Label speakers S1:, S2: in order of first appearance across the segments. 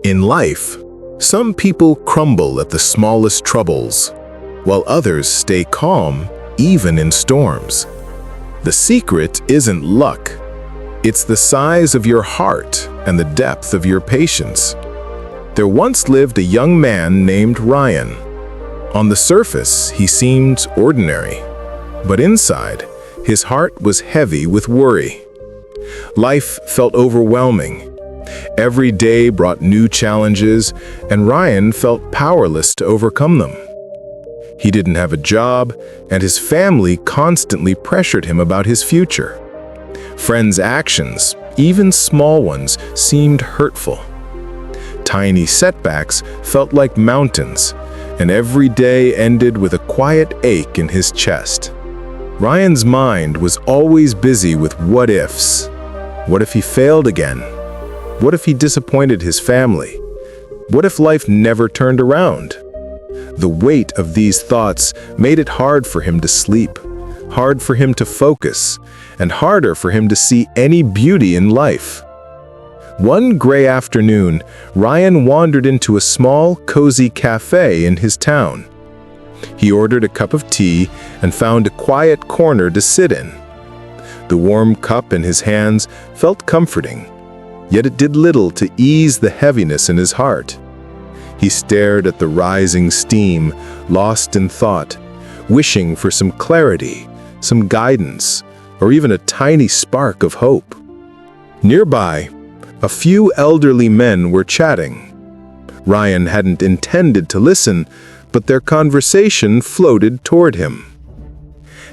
S1: In life, some people crumble at the smallest troubles, while others stay calm even in storms. The secret isn't luck. It's the size of your heart and the depth of your patience. There once lived a young man named Ryan. On the surface, he seemed ordinary, but inside, his heart was heavy with worry. Life felt overwhelming. Every day brought new challenges, and Ryan felt powerless to overcome them. He didn't have a job, and his family constantly pressured him about his future. Friends' actions, even small ones, seemed hurtful. Tiny setbacks felt like mountains, and every day ended with a quiet ache in his chest. Ryan's mind was always busy with what-ifs. What if he failed again? What if he disappointed his family? What if life never turned around? The weight of these thoughts made it hard for him to sleep, hard for him to focus, and harder for him to see any beauty in life. One gray afternoon, Ryan wandered into a small, cozy cafe in his town. He ordered a cup of tea and found a quiet corner to sit in. The warm cup in his hands felt comforting, yet it did little to ease the heaviness in his heart. He stared at the rising steam, lost in thought, wishing for some clarity, some guidance, or even a tiny spark of hope. Nearby, a few elderly men were chatting. Ryan hadn't intended to listen, but their conversation floated toward him.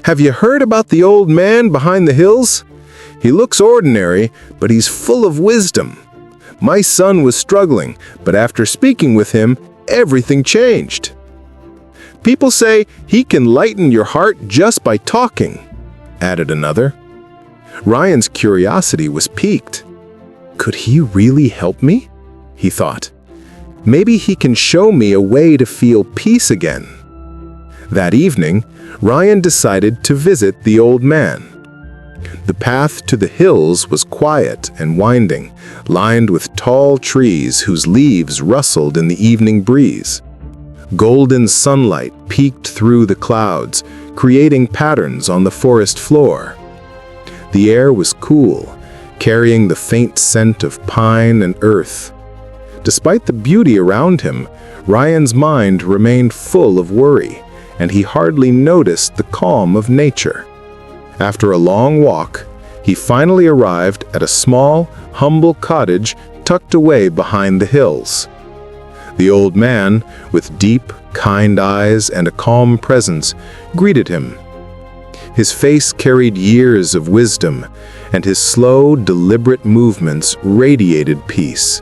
S1: "Have you heard about the old man behind the hills? He looks ordinary, but he's full of wisdom. My son was struggling, but after speaking with him, everything changed. People say he can lighten your heart just by talking," added another. Ryan's curiosity was piqued. Could he really help me? He thought. Maybe he can show me a way to feel peace again. That evening, Ryan decided to visit the old man. The path to the hills was quiet and winding, lined with tall trees whose leaves rustled in the evening breeze. Golden sunlight peeked through the clouds, creating patterns on the forest floor. The air was cool, carrying the faint scent of pine and earth. Despite the beauty around him, Ryan's mind remained full of worry, and he hardly noticed the calm of nature. After a long walk, he finally arrived at a small, humble cottage tucked away behind the hills. The old man, with deep, kind eyes and a calm presence, greeted him. His face carried years of wisdom, and his slow, deliberate movements radiated peace.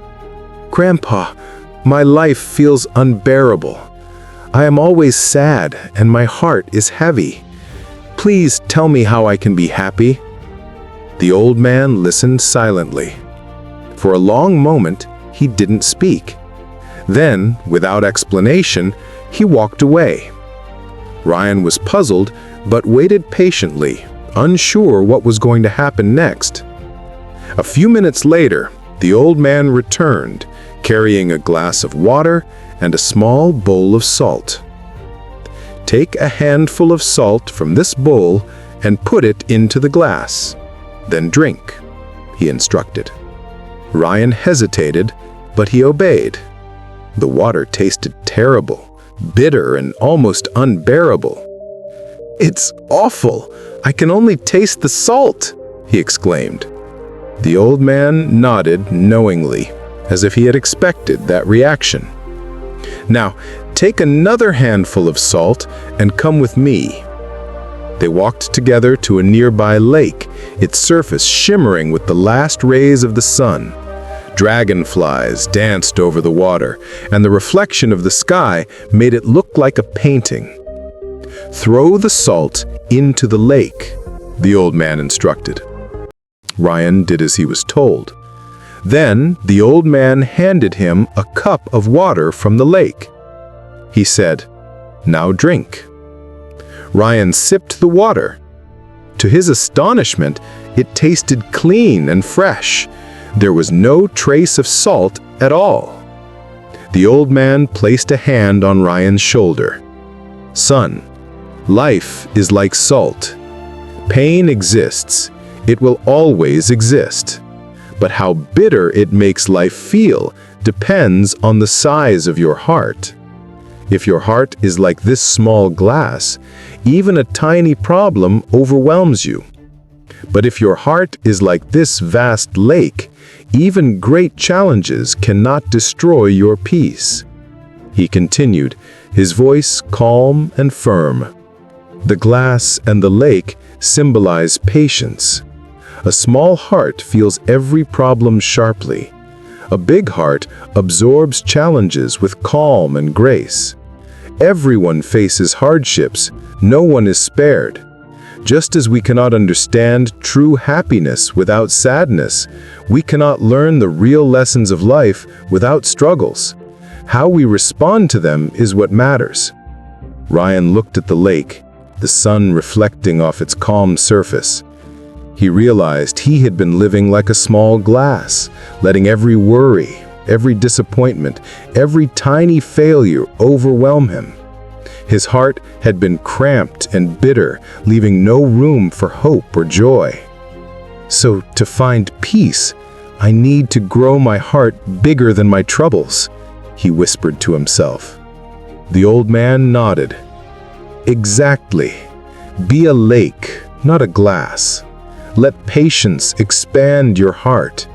S1: "Grandpa, my life feels unbearable. I am always sad, and my heart is heavy. Please tell me how I can be happy." The old man listened silently. For a long moment, he didn't speak. Then, without explanation, he walked away. Ryan was puzzled, but waited patiently, unsure what was going to happen next. A few minutes later, the old man returned, carrying a glass of water and a small bowl of salt. "Take a handful of salt from this bowl and put it into the glass. Then drink," he instructed. Ryan hesitated, but he obeyed. The water tasted terrible, bitter and almost unbearable. "It's awful! I can only taste the salt!" he exclaimed. The old man nodded knowingly, as if he had expected that reaction. "Now, take another handful of salt and come with me." They walked together to a nearby lake, its surface shimmering with the last rays of the sun. Dragonflies danced over the water, and the reflection of the sky made it look like a painting. "Throw the salt into the lake," the old man instructed. Ryan did as he was told. Then the old man handed him a cup of water from the lake. He said, "Now drink." Ryan sipped the water. To his astonishment, it tasted clean and fresh. There was no trace of salt at all. The old man placed a hand on Ryan's shoulder. "Son, life is like salt. Pain exists. It will always exist. But how bitter it makes life feel depends on the size of your heart. If your heart is like this small glass, even a tiny problem overwhelms you. But if your heart is like this vast lake, even great challenges cannot destroy your peace." He continued, his voice calm and firm. The glass and the lake symbolize patience. A small heart feels every problem sharply. A big heart absorbs challenges with calm and grace. Everyone faces hardships. No one is spared. Just as we cannot understand true happiness without sadness, we cannot learn the real lessons of life without struggles. How we respond to them is what matters. Ryan looked at the lake, the sun reflecting off its calm surface. He realized he had been living like a small glass, letting every worry, every disappointment, every tiny failure overwhelm him. His heart had been cramped and bitter, leaving no room for hope or joy. "So, to find peace, I need to grow my heart bigger than my troubles," he whispered to himself. The old man nodded. "Exactly. Be a lake, not a glass. Let patience expand your heart.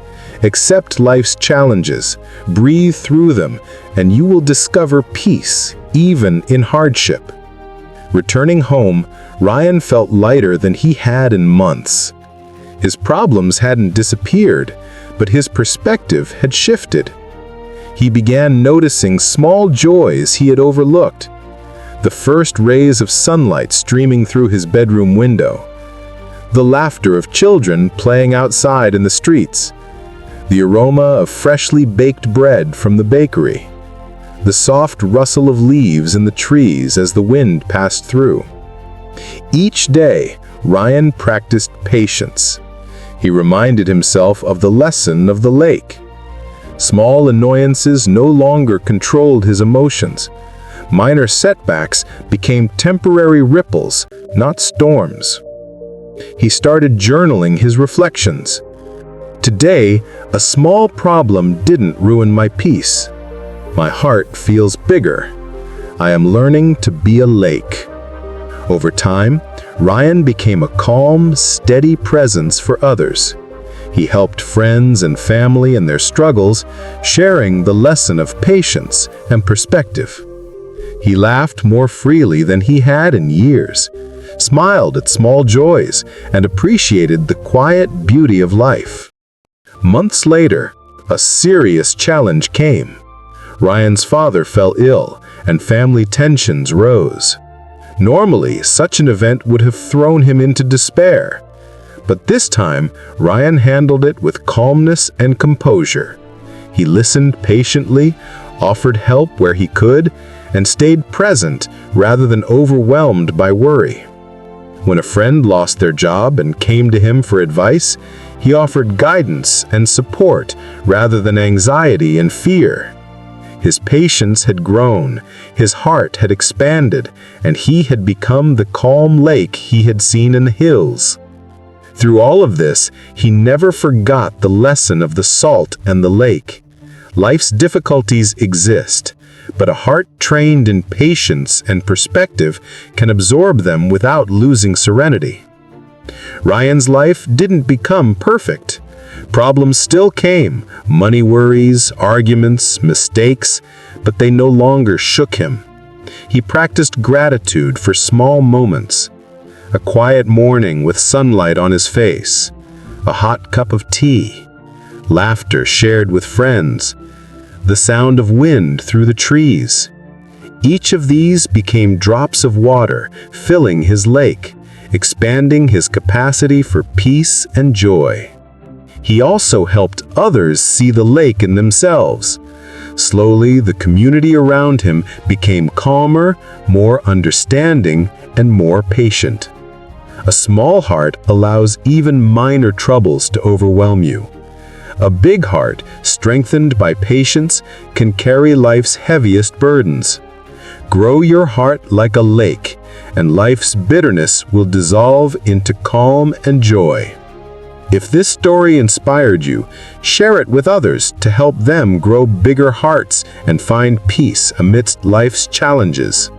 S1: Accept life's challenges, breathe through them, and you will discover peace, even in hardship." Returning home, Ryan felt lighter than he had in months. His problems hadn't disappeared, but his perspective had shifted. He began noticing small joys he had overlooked. The first rays of sunlight streaming through his bedroom window. The laughter of children playing outside in the streets. The aroma of freshly baked bread from the bakery. The soft rustle of leaves in the trees as the wind passed through. Each day, Ryan practiced patience. He reminded himself of the lesson of the lake. Small annoyances no longer controlled his emotions. Minor setbacks became temporary ripples, not storms. He started journaling his reflections. "Today, a small problem didn't ruin my peace. My heart feels bigger. I am learning to be a lake." Over time, Ryan became a calm, steady presence for others. He helped friends and family in their struggles, sharing the lesson of patience and perspective. He laughed more freely than he had in years, smiled at small joys, and appreciated the quiet beauty of life. Months later, a serious challenge came. Ryan's father fell ill, and family tensions rose. Normally, such an event would have thrown him into despair. But this time, Ryan handled it with calmness and composure. He listened patiently, offered help where he could, and stayed present rather than overwhelmed by worry. When a friend lost their job and came to him for advice, he offered guidance and support rather than anxiety and fear. His patience had grown, his heart had expanded, and he had become the calm lake he had seen in the hills. Through all of this, he never forgot the lesson of the salt and the lake. Life's difficulties exist, but a heart trained in patience and perspective can absorb them without losing serenity. Ryan's life didn't become perfect. Problems still came, money worries, arguments, mistakes, but they no longer shook him. He practiced gratitude for small moments. A quiet morning with sunlight on his face, a hot cup of tea, laughter shared with friends, the sound of wind through the trees. Each of these became drops of water, filling his lake, expanding his capacity for peace and joy. He also helped others see the lake in themselves. Slowly, the community around him became calmer, more understanding, and more patient. A small heart allows even minor troubles to overwhelm you. A big heart, strengthened by patience, can carry life's heaviest burdens. Grow your heart like a lake, and life's bitterness will dissolve into calm and joy. If this story inspired you, share it with others to help them grow bigger hearts and find peace amidst life's challenges.